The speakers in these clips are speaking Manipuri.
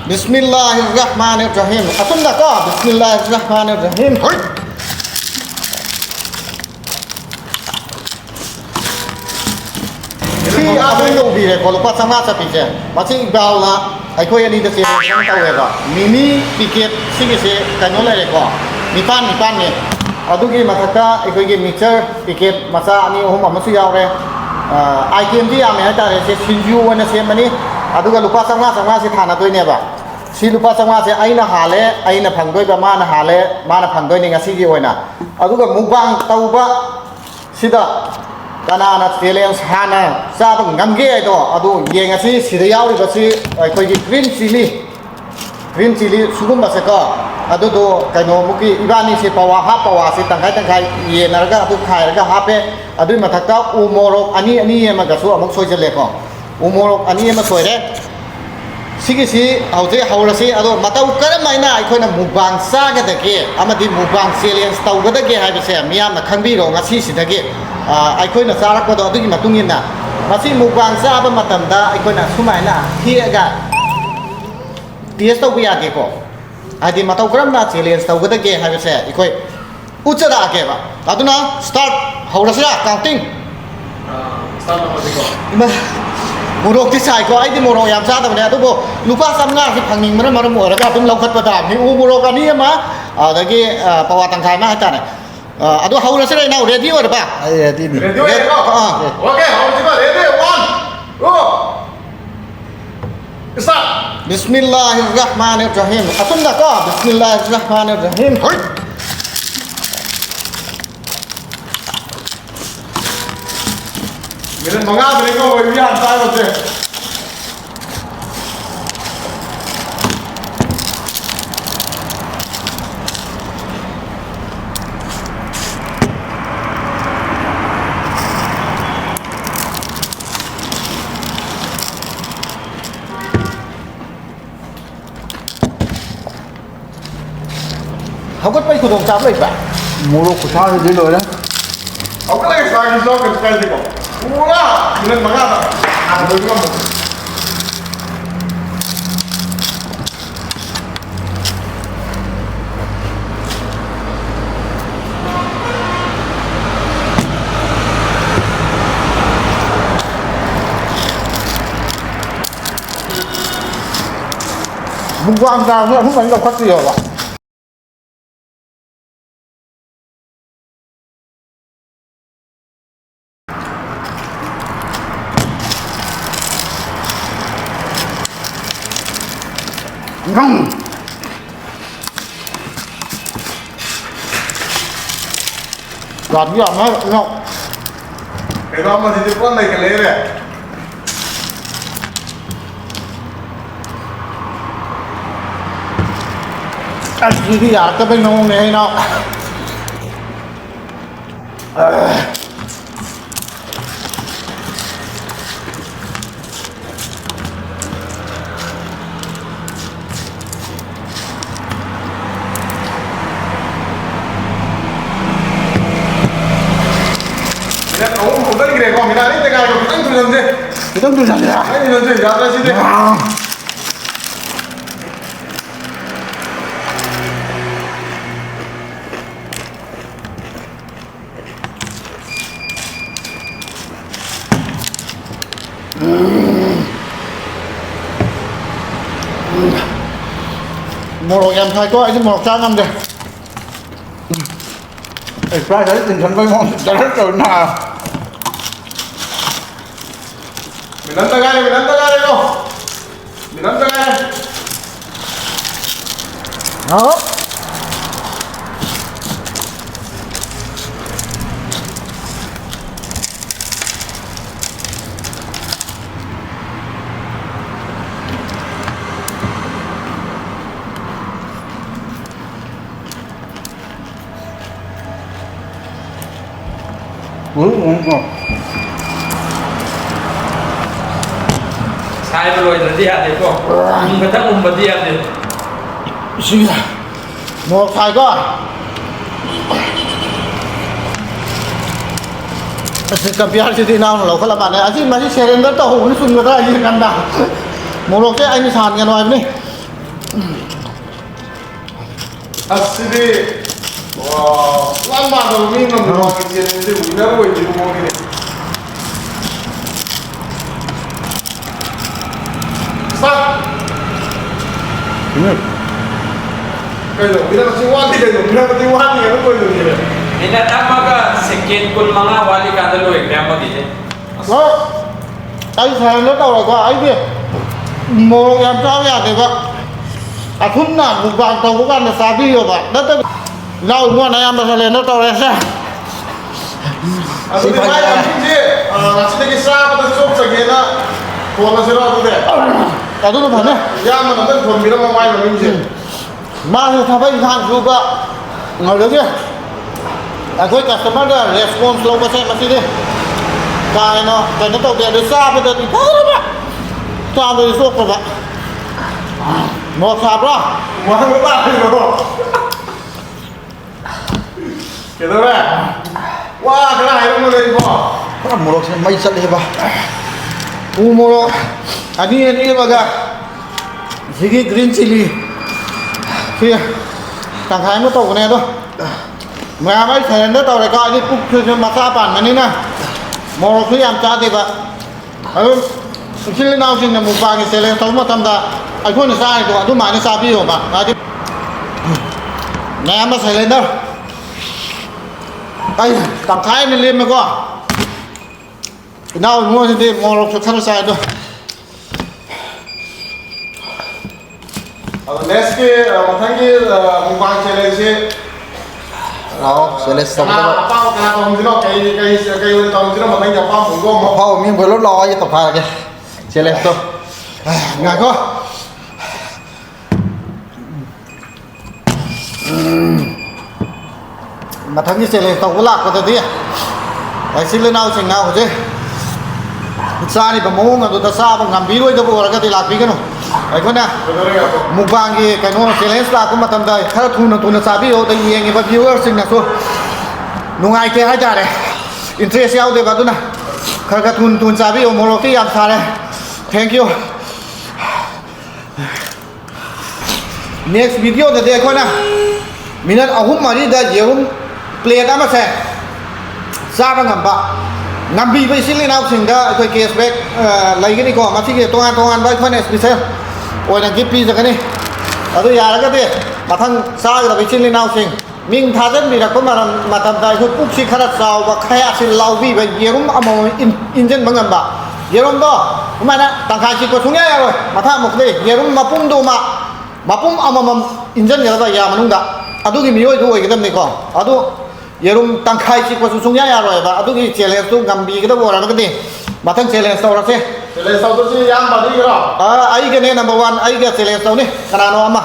Bismillahirrahmanirrahim. Asunda ko. Bismillahirrahmanirrahim. Si abin yung bire ko lupa sama sa pizza. Masing baw la ay ko yan dito si Mini ticket sige si kanyola ko. Nipan ni. Adugi mataka ay ko yung mixer ticket masa ani huma masu yaw re. Item di ame ta re si sinju wana si mani aduga lupa sama si thana toy ne ba. Si lupa sama si aina hale aina phangdoi ba mana hale mana phangdoi ni ngasi gi oina. Aduga mukbang tauba sida Kanana challenge hana sabang ngamge ito adu yengasi sidayaw ibasi koi green chili sugum basaka adu do kaino muki ibani se pawa se tangkai ye narga adu khai raga hape adu mathakta umorok ani ema gasu amuk soijale ko umorok ani ema soire sigisi hauje haurasi adu matau karamaina aikoina mubang saga dake amadi mubang challenge tawgada ge haibase miyam na khangbi ro ngasi sidage aikoina sarakpado adugi matungina masi mubang saba matamda aikoina sumaina hiaga test tawbi age ko adi matau karamna challenge tawgada ge haibase ikoi uchada age ba aduna start haurasira counting start namaziko Murok ti sai ko ai di murok yam sa ta ne adu bo lupa samnga si phangning mara mara mo ra ka tum laukat pada ni u murok ani ma adagi pawa tangkai ma ta ne adu haura sira now ready or ba ready ni ready ko okay haura sira ready 1 go start Bismillahirrahmanirrahim asunda ko Bismillahirrahmanirrahim Minit mga ko yan tayo se Haukat pai khudong chap lai ba muro kusa di lo na ako lang sa akin so kan ko wala minit mga ano ko mo mukbang sa hu man ka khati yo ba Ngong Gạt cái ẩm hết, không? cái đó mà thì con này cái lấy này Anh đi giả cái bên nông này hay nào không tất cái còn người ta đấy cái rồi tăng từ lần gì Cái tấm tôi giả giả cái lần gì ra ra xin đi Một em thay có chứ một trăm năm đây ai phải thấy tình thần với ngon đã rất rồi nào mình nắm tay đây không mình nắm tay đây Đó ngon sai rồi là đi hạt đấy con mình thắc mình đi hạt đấy Xì Một thay có Kampiar sih nào lo kalau mana aja masih surrender tahu ini sungguh aja kan dah. Mulutnya ini sangat ngeluar ini. Asli wah lama dong ini nomor kecil ini udah gue di rumah ini stop Ini kayak bilang masih wati kayak bilang masih wati kan gue itu dia Ina tamaga second kun mga wali kada lo exam mo dito. đó anh thèm nó đâu rồi có ấy kìa mồ làm sao vậy thì vậy à thun nản một vàng tàu cũng ăn được sao đi rồi vậy đó tức lâu mua này em lên nó tàu này sao Asli mai yang ini asli kisah pada cok segera kalau masih ada deh à tôi nói này ya mana tuh kalau bilang mai yang ini mà thì thằng anh hàng giúp ạ ngồi được chưa à thôi customer đó response lâu có xem mà đi cái nó tàu tiền được xa bây giờ thì thôi đó bạn sao bây giờ rồi bạn một sạp đó Wah, betul itu. Gitu deh. Wah, kena air mulai di bawah. Kau murok sih mai sat deh bah. umuro ini baga sigi green chili kia tàng thái nó tàu cái này thôi mà mấy thằng nó tàu này coi đi cục cho massage bản mà nè mồ khi làm cha thì vậy chili nào xin là một vài cái xe lên tàu mà tham gia ai cũng là sai rồi tôi mà nó sai đi rồi mà nè em nó xe lên đâu đây tàng thái nên lên mà coi nào mua thì mồ cho thằng sai thôi Next ke, macam ke mukbang challenge Đó, sẽ lên xong Kena đó. apa? Kena tahun sini, kayak tahun sini macam yang apa? Mukbang mau. Phao miếng vừa lót lo với tập phà kìa. Sẽ lên xong. ngài coi mà thằng như xe lên tàu có lạc của tôi đi đấy xin lên nào chừng nào của chứ xa thì bằng mông là tôi ta xa bằng ngắm bí đuôi tôi bộ là cái thì lạc bí cái nào đấy con nè Betul ya, Pak. mục vàng thì cái nó xe lên xa cũng mà tầm đời khá là thu nó xa bí ô đây nghe và viewer sinh là số nung ai kia hai cha này interest nhau thì vào tôi nè khá là thu xa bí ô một lúc thì làm xa này thank you next video thì đây con nè mình đã ahum mà đi đây giờ plate ama se sa ba ngam ba ngam bi bai sil nào sing da koi cashback lai cái này có mà chỉ toan bai con special oi na gift pi cái này adu ya la ka de ma thang sa ga bai sil nào sing ming tha jan mi ra ko ma tam dai ko puk si khara saw ba khaya sil lau bi bai yerum amo injen bangam ba yerum do ma na tang khai chi ko sung ya rồi ma tha mok de yerum ma pum do ma pum amam injen ya ba ya manung da adugi mioi du oi gedam ni ko adu yerum tangkai chi ko sung ya roi ba adugi challenge tu gambi ke da bora ka ni mathang challenge to ra se Challenge satu sih yang tadi kira. ai ke ne number 1 ai ke challenge to ni kana no ama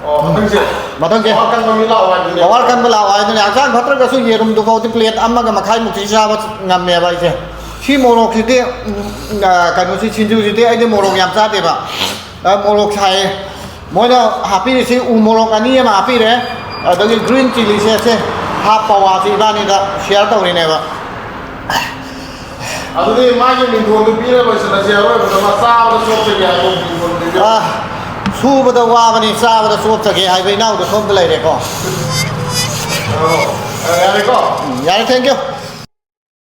Oh, betul sih. mathang ke Akan memilau lagi ni. awal kan bela ai ni asan phatra ka su yerum du ko ti plate amma ga makhai muk chi sa ba ngam me ba se khi moro ki te ka no si chinju si te ai de moro yam sa te ba moro khai moi da happy si u moro ani ma happy re adagi green chili se half pawa si ba ni da share to ni ne ba Aduh ni mai yang minggu tu bila boleh selesai apa? Bersama sah bersama saja aku minggu tu. su ba da wa ba ni sa ba da so ta ke ai bai nau da thom da lai de ko Oh, ada kau. ya thank you